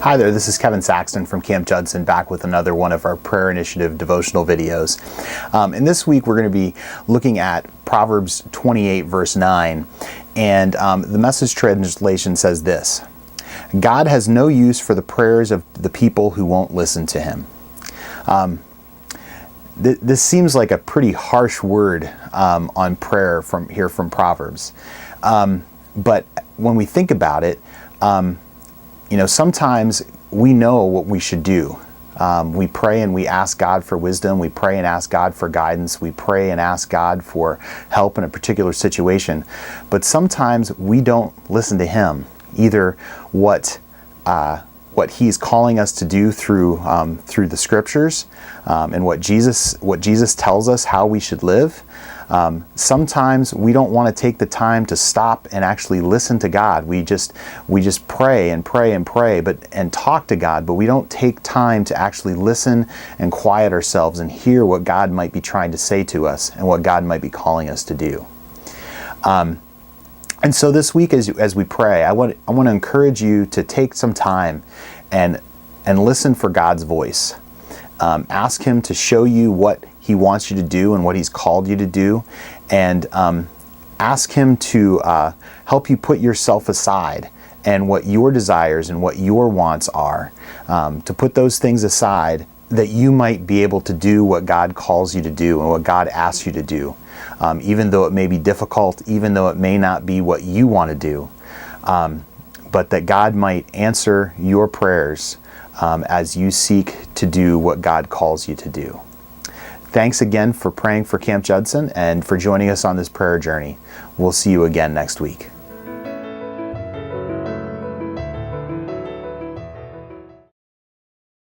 Hi there, this is Kevin Saxton from Camp Judson, back with another one of our Prayer Initiative devotional videos. And this week we're going to be looking at Proverbs 28 verse 9, and the Message translation says this: God has no use for the prayers of the people who won't listen to him. This seems like a pretty harsh word on prayer from Proverbs. But when we think about it, sometimes we know what we should do. We pray and we ask God for wisdom. We pray and ask God for guidance. We pray and ask God for help in a particular situation. But sometimes we don't listen to Him, either what He's calling us to do through the Scriptures, and what Jesus tells us how we should live. Sometimes we don't want to take the time to stop and actually listen to God. We just pray and pray and pray, and talk to God, but we don't take time to actually listen and quiet ourselves and hear what God might be trying to say to us and what God might be calling us to do. And so this week, as we pray, I want to encourage you to take some time and listen for God's voice. Ask Him to show you what He wants you to do and what He's called you to do, and ask Him to help you put yourself aside and what your desires and what your wants are, to put those things aside that you might be able to do what God calls you to do and what God asks you to do, even though it may be difficult, even though it may not be what you want to do, but that God might answer your prayers as you seek to do what God calls you to do. Thanks again for praying for Camp Judson and for joining us on this prayer journey. We'll see you again next week.